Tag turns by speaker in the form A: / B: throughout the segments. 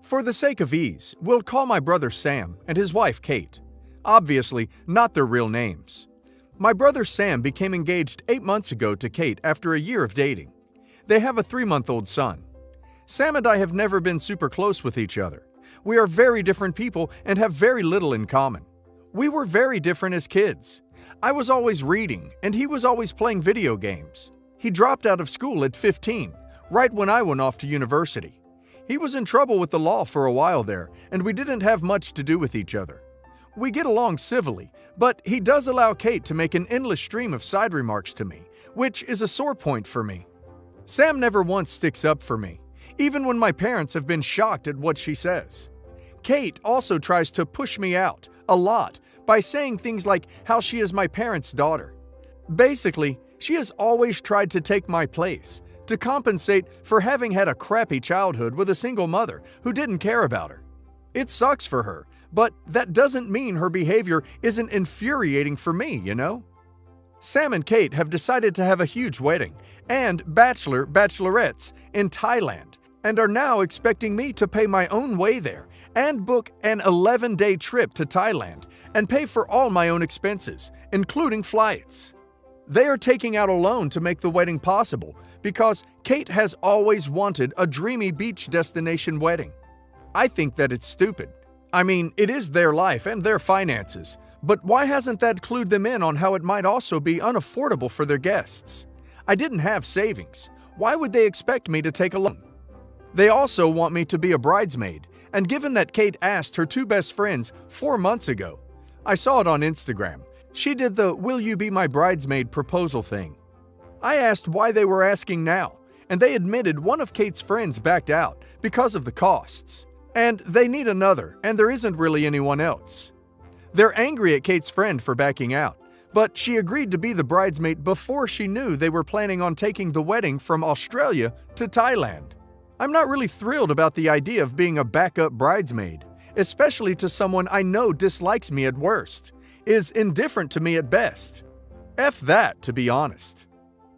A: For the sake of ease, we'll call my brother Sam and his wife Kate. Obviously, not their real names. My brother Sam became engaged 8 months ago to Kate after a year of dating. They have a 3-month-old son. Sam and I have never been super close with each other. We are very different people and have very little in common. We were very different as kids. I was always reading, and he was always playing video games. He dropped out of school at 15, right when I went off to university. He was in trouble with the law for a while there, and we didn't have much to do with each other. We get along civilly, but he does allow Kate to make an endless stream of side remarks to me, which is a sore point for me. Sam never once sticks up for me, even when my parents have been shocked at what she says. Kate also tries to push me out, a lot, by saying things like how she is my parents' daughter. Basically, she has always tried to take my place, to compensate for having had a crappy childhood with a single mother who didn't care about her. It sucks for her, but that doesn't mean her behavior isn't infuriating for me, you know? Sam and Kate have decided to have a huge wedding and bachelorettes in Thailand and are now expecting me to pay my own way there and book an 11-day trip to Thailand and pay for all my own expenses, including flights. They are taking out a loan to make the wedding possible because Kate has always wanted a dreamy beach destination wedding. I think that it's stupid. I mean, it is their life and their finances, but why hasn't that clued them in on how it might also be unaffordable for their guests? I didn't have savings. Why would they expect me to take a loan? They also want me to be a bridesmaid, and given that Kate asked her 2 best friends 4 months ago, I saw it on Instagram, she did the "will you be my bridesmaid" proposal thing. I asked why they were asking now, and they admitted one of Kate's friends backed out because of the costs. And they need another, and there isn't really anyone else. They're angry at Kate's friend for backing out, but she agreed to be the bridesmaid before she knew they were planning on taking the wedding from Australia to Thailand. I'm not really thrilled about the idea of being a backup bridesmaid, especially to someone I know dislikes me at worst, is indifferent to me at best. F that, to be honest.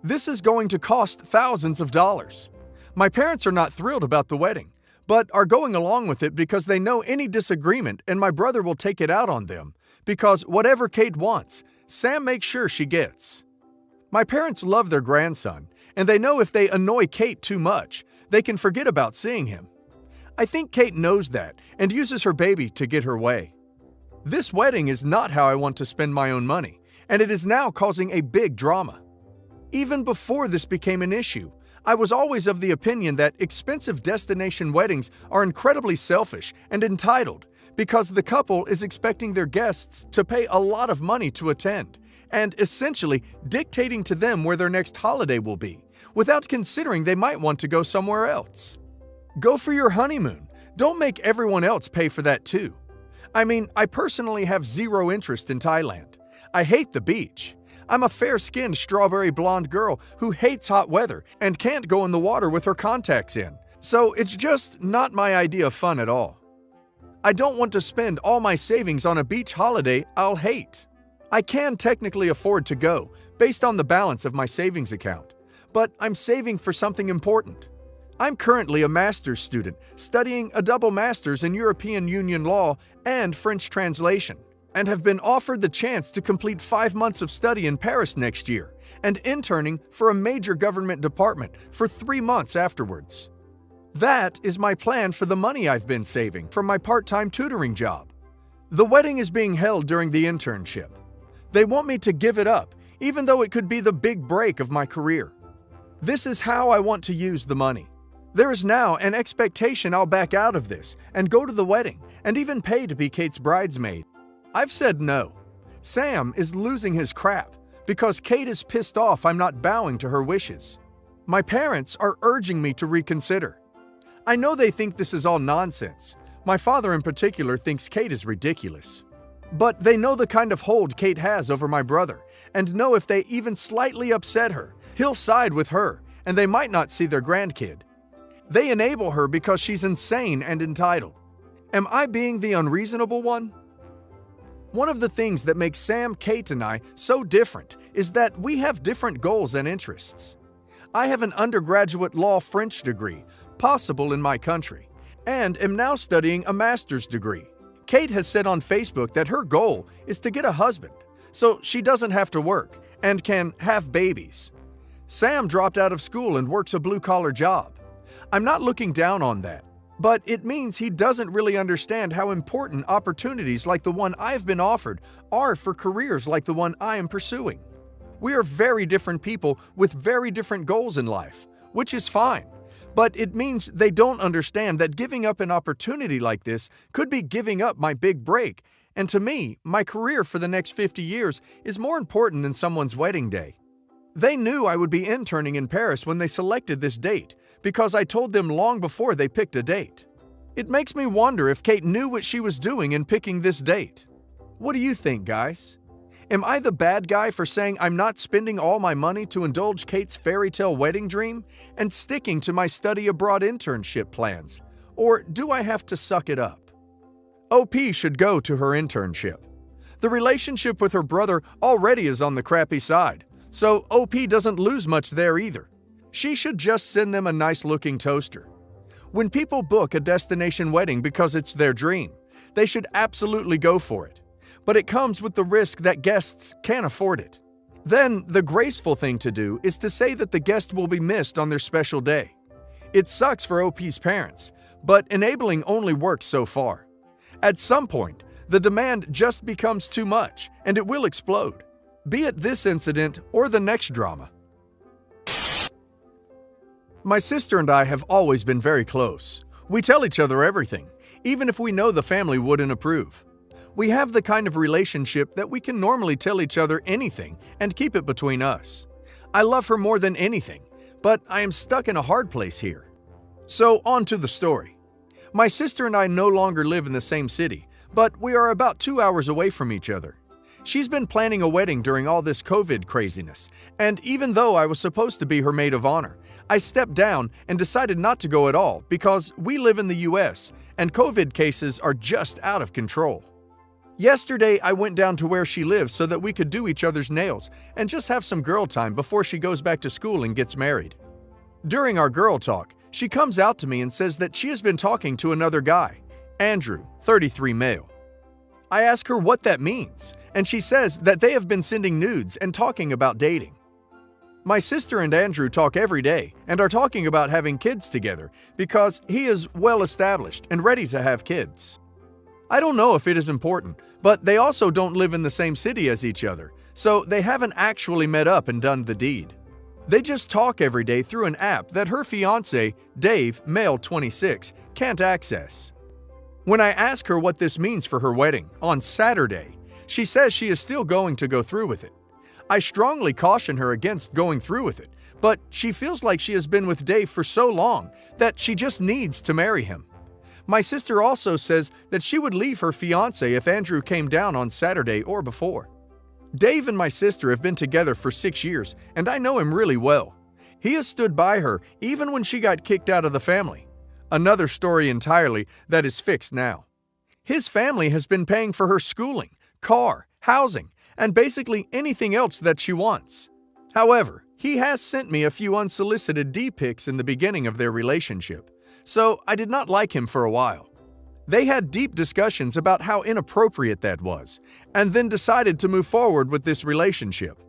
A: This is going to cost thousands of dollars. My parents are not thrilled about the wedding, but are going along with it because they know any disagreement and my brother will take it out on them, because whatever Kate wants, Sam makes sure she gets. My parents love their grandson, and they know if they annoy Kate too much, they can forget about seeing him. I think Kate knows that and uses her baby to get her way. This wedding is not how I want to spend my own money, and it is now causing a big drama. Even before this became an issue, I was always of the opinion that expensive destination weddings are incredibly selfish and entitled because the couple is expecting their guests to pay a lot of money to attend and essentially dictating to them where their next holiday will be, without considering they might want to go somewhere else. Go for your honeymoon. Don't make everyone else pay for that too. I mean, I personally have zero interest in Thailand. I hate the beach. I'm a fair-skinned strawberry blonde girl who hates hot weather and can't go in the water with her contacts in, so it's just not my idea of fun at all. I don't want to spend all my savings on a beach holiday I'll hate. I can technically afford to go, based on the balance of my savings account, but I'm saving for something important. I'm currently a master's student studying a double master's in European Union law and French translation, and have been offered the chance to complete 5 months of study in Paris next year and interning for a major government department for 3 months afterwards. That is my plan for the money I've been saving from my part-time tutoring job. The wedding is being held during the internship. They want me to give it up, even though it could be the big break of my career. This is how I want to use the money. There is now an expectation I'll back out of this and go to the wedding and even pay to be Kate's bridesmaid. I've said no. Sam is losing his crap because Kate is pissed off I'm not bowing to her wishes. My parents are urging me to reconsider. I know they think this is all nonsense. My father in particular thinks Kate is ridiculous. But they know the kind of hold Kate has over my brother and know if they even slightly upset her, he'll side with her and they might not see their grandkid. They enable her because she's insane and entitled. Am I being the unreasonable one? One of the things that makes Sam, Kate, and I so different is that we have different goals and interests. I have an undergraduate law French degree, possible in my country, and am now studying a master's degree. Kate has said on Facebook that her goal is to get a husband, so she doesn't have to work and can have babies. Sam dropped out of school and works a blue-collar job. I'm not looking down on that, but it means he doesn't really understand how important opportunities like the one I've been offered are for careers like the one I am pursuing. We are very different people with very different goals in life, which is fine. But it means they don't understand that giving up an opportunity like this could be giving up my big break, and to me, my career for the next 50 years is more important than someone's wedding day. They knew I would be interning in Paris when they selected this date, because I told them long before they picked a date. It makes me wonder if Kate knew what she was doing in picking this date. What do you think, guys? Am I the bad guy for saying I'm not spending all my money to indulge Kate's fairy tale wedding dream and sticking to my study abroad internship plans? Or do I have to suck it up? OP should go to her internship. The relationship with her brother already is on the crappy side, so OP doesn't lose much there either. She should just send them a nice-looking toaster. When people book a destination wedding because it's their dream, they should absolutely go for it. But it comes with the risk that guests can't afford it. Then, the graceful thing to do is to say that the guest will be missed on their special day. It sucks for OP's parents, but enabling only works so far. At some point, the demand just becomes too much, and it will explode, be it this incident or the next drama. My sister and I have always been very close. We tell each other everything, even if we know the family wouldn't approve. We have the kind of relationship that we can normally tell each other anything and keep it between us. I love her more than anything, but I am stuck in a hard place here. So on to the story. My sister and I no longer live in the same city, but we are about 2 hours away from each other. She's been planning a wedding during all this COVID craziness, and even though I was supposed to be her maid of honor, I stepped down and decided not to go at all because we live in the US and COVID cases are just out of control. Yesterday, I went down to where she lives so that we could do each other's nails and just have some girl time before she goes back to school and gets married. During our girl talk, she comes out to me and says that she has been talking to another guy, Andrew, 33 male. I ask her what that means, and she says that they have been sending nudes and talking about dating. My sister and Andrew talk every day and are talking about having kids together because he is well established and ready to have kids. I don't know if it is important, but they also don't live in the same city as each other, so they haven't actually met up and done the deed. They just talk every day through an app that her fiancé, Dave, male 26, can't access. When I ask her what this means for her wedding on Saturday, she says she is still going to go through with it. I strongly caution her against going through with it, but she feels like she has been with Dave for so long that she just needs to marry him. My sister also says that she would leave her fiancé if Andrew came down on Saturday or before. Dave and my sister have been together for 6 years, and I know him really well. He has stood by her even when she got kicked out of the family. Another story entirely that is fixed now. His family has been paying for her schooling, car, housing, and basically anything else that she wants. However, he has sent me a few unsolicited D-pics in the beginning of their relationship, so I did not like him for a while. They had deep discussions about how inappropriate that was, and then decided to move forward with this relationship.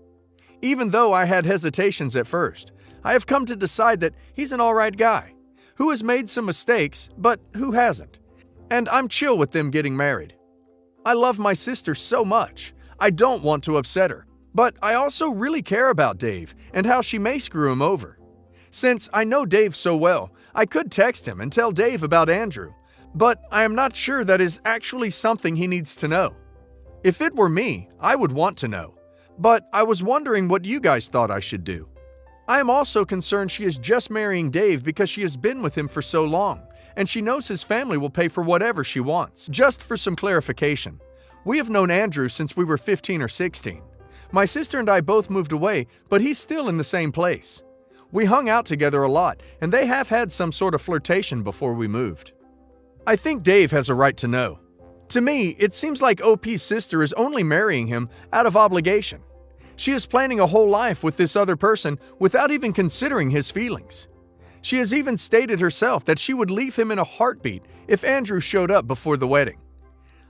A: Even though I had hesitations at first, I have come to decide that he's an alright guy, who has made some mistakes, but who hasn't. And I'm chill with them getting married. I love my sister so much. I don't want to upset her, but I also really care about Dave and how she may screw him over. Since I know Dave so well, I could text him and tell Dave about Andrew, but I am not sure that is actually something he needs to know. If it were me, I would want to know, but I was wondering what you guys thought I should do. I am also concerned she is just marrying Dave because she has been with him for so long, and she knows his family will pay for whatever she wants. Just for some clarification, we have known Andrew since we were 15 or 16. My sister and I both moved away, but he's still in the same place. We hung out together a lot, and they have had some sort of flirtation before we moved. I think Dave has a right to know. To me, it seems like OP's sister is only marrying him out of obligation. She is planning a whole life with this other person without even considering his feelings. She has even stated herself that she would leave him in a heartbeat if Andrew showed up before the wedding.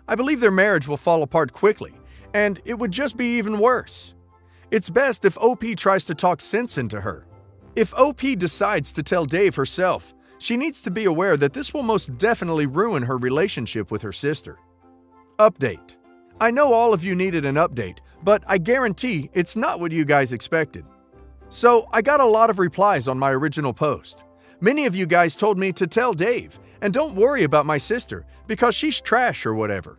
A: I believe their marriage will fall apart quickly, and it would just be even worse. It's best if OP tries to talk sense into her. If OP decides to tell Dave herself, she needs to be aware that this will most definitely ruin her relationship with her sister. Update. I know all of you needed an update, but I guarantee it's not what you guys expected. So I got a lot of replies on my original post. Many of you guys told me to tell Dave, and don't worry about my sister because she's trash or whatever.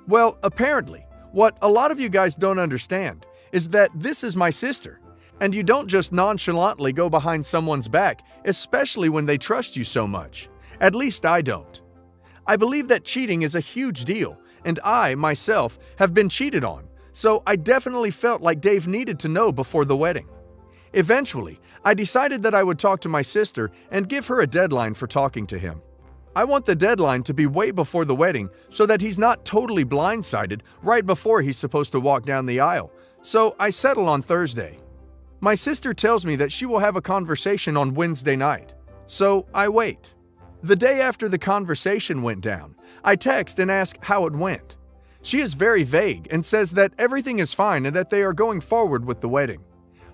A: Well, apparently, what a lot of you guys don't understand is that this is my sister, and you don't just nonchalantly go behind someone's back, especially when they trust you so much. At least I don't. I believe that cheating is a huge deal, and I, myself, have been cheated on, so I definitely felt like Dave needed to know before the wedding. Eventually, I decided that I would talk to my sister and give her a deadline for talking to him. I want the deadline to be way before the wedding so that he's not totally blindsided right before he's supposed to walk down the aisle, so I settle on Thursday. My sister tells me that she will have a conversation on Wednesday night, so I wait. The day after the conversation went down, I text and ask how it went. She is very vague and says that everything is fine and that they are going forward with the wedding.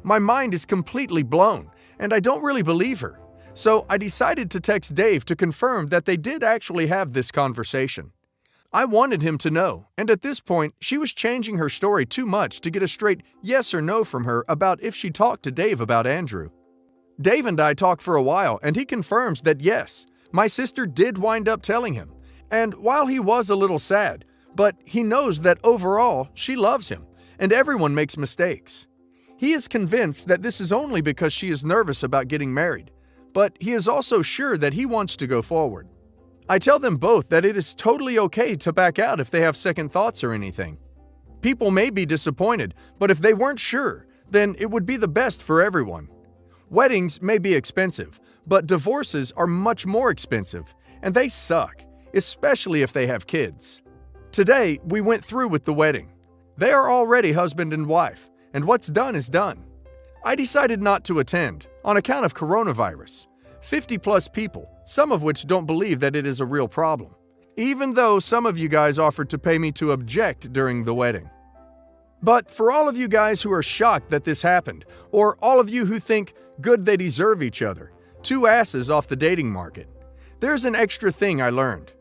A: My mind is completely blown, and I don't really believe her, so I decided to text Dave to confirm that they did actually have this conversation. I wanted him to know, and at this point, she was changing her story too much to get a straight yes or no from her about if she talked to Dave about Andrew. Dave and I talked for a while, and he confirms that yes, my sister did wind up telling him, and while he was a little sad, but he knows that overall she loves him, and everyone makes mistakes. He is convinced that this is only because she is nervous about getting married, but he is also sure that he wants to go forward. I tell them both that it is totally okay to back out if they have second thoughts or anything. People may be disappointed, but if they weren't sure, then it would be the best for everyone. Weddings may be expensive, but divorces are much more expensive, and they suck, especially if they have kids. Today, we went through with the wedding. They are already husband and wife, and what's done is done. I decided not to attend on account of coronavirus. 50+ people, some of which don't believe that it is a real problem, even though some of you guys offered to pay me to object during the wedding. But for all of you guys who are shocked that this happened, or all of you who think good they deserve each other, two asses off the dating market, there's an extra thing I learned.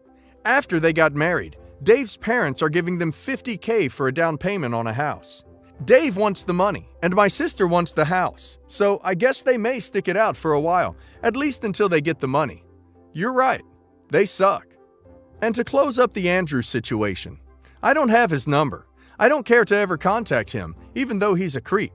A: After they got married, Dave's parents are giving them $50,000 for a down payment on a house. Dave wants the money, and my sister wants the house, so I guess they may stick it out for a while, at least until they get the money. You're right, they suck. And to close up the Andrew situation, I don't have his number. I don't care to ever contact him, even though he's a creep.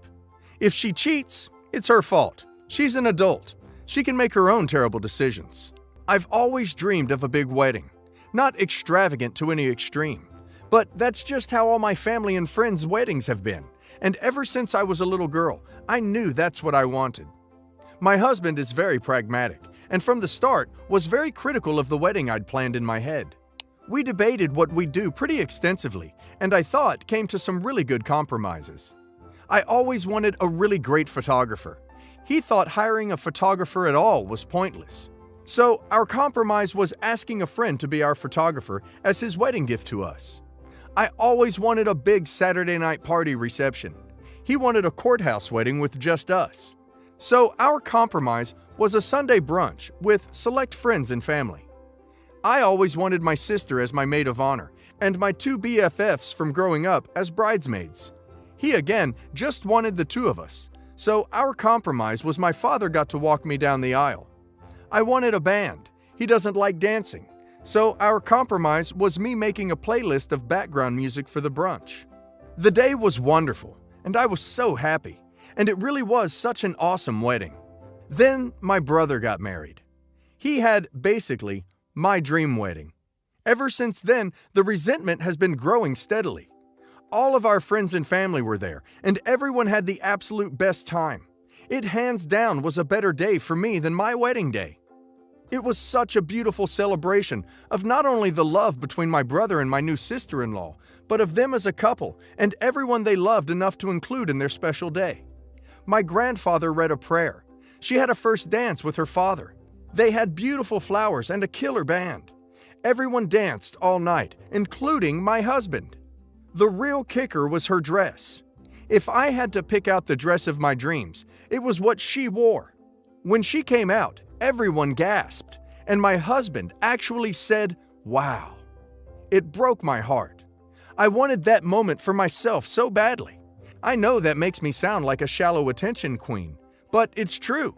A: If she cheats, it's her fault. She's an adult. She can make her own terrible decisions. I've always dreamed of a big wedding, not extravagant to any extreme. But that's just how all my family and friends' weddings have been, and ever since I was a little girl, I knew that's what I wanted. My husband is very pragmatic, and from the start was very critical of the wedding I'd planned in my head. We debated what we'd do pretty extensively, and I thought came to some really good compromises. I always wanted a really great photographer. He thought hiring a photographer at all was pointless. So our compromise was asking a friend to be our photographer as his wedding gift to us. I always wanted a big Saturday night party reception. He wanted a courthouse wedding with just us. So our compromise was a Sunday brunch with select friends and family. I always wanted my sister as my maid of honor and my two BFFs from growing up as bridesmaids. He again just wanted the two of us. So our compromise was my father got to walk me down the aisle. I wanted a band. He doesn't like dancing. So our compromise was me making a playlist of background music for the brunch. The day was wonderful, and I was so happy, and it really was such an awesome wedding. Then my brother got married. He had, basically, my dream wedding. Ever since then, the resentment has been growing steadily. All of our friends and family were there, and everyone had the absolute best time. It hands down was a better day for me than my wedding day. It was such a beautiful celebration of not only the love between my brother and my new sister-in-law, but of them as a couple and everyone they loved enough to include in their special day. My grandfather read a prayer. She had a first dance with her father, They had beautiful flowers and a killer band. Everyone danced all night, including my husband. The real kicker was her dress. If I had to pick out the dress of my dreams, it was what she wore. When she came out, everyone gasped, and my husband actually said, "Wow." It broke my heart. I wanted that moment for myself so badly. I know that makes me sound like a shallow attention queen, but it's true.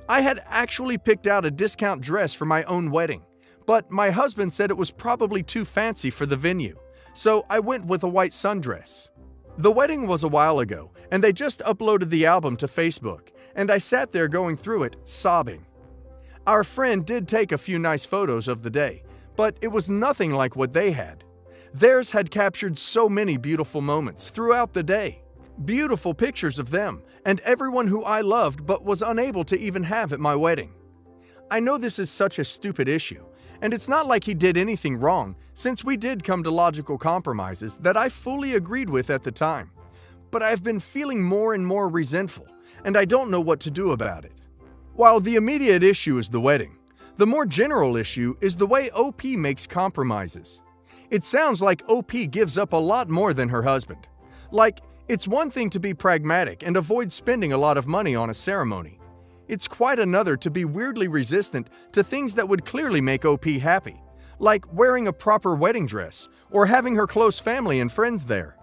A: I had actually picked out a discount dress for my own wedding, but my husband said it was probably too fancy for the venue, so I went with a white sundress. The wedding was a while ago, and they just uploaded the album to Facebook, and I sat there going through it, sobbing. Our friend did take a few nice photos of the day, but it was nothing like what they had. Theirs had captured so many beautiful moments throughout the day. Beautiful pictures of them and everyone who I loved but was unable to even have at my wedding. I know this is such a stupid issue, and it's not like he did anything wrong, since we did come to logical compromises that I fully agreed with at the time. But I've been feeling more and more resentful, and I don't know what to do about it. While the immediate issue is the wedding, the more general issue is the way OP makes compromises. It sounds like OP gives up a lot more than her husband. Like, it's one thing to be pragmatic and avoid spending a lot of money on a ceremony. It's quite another to be weirdly resistant to things that would clearly make OP happy, like wearing a proper wedding dress or having her close family and friends there.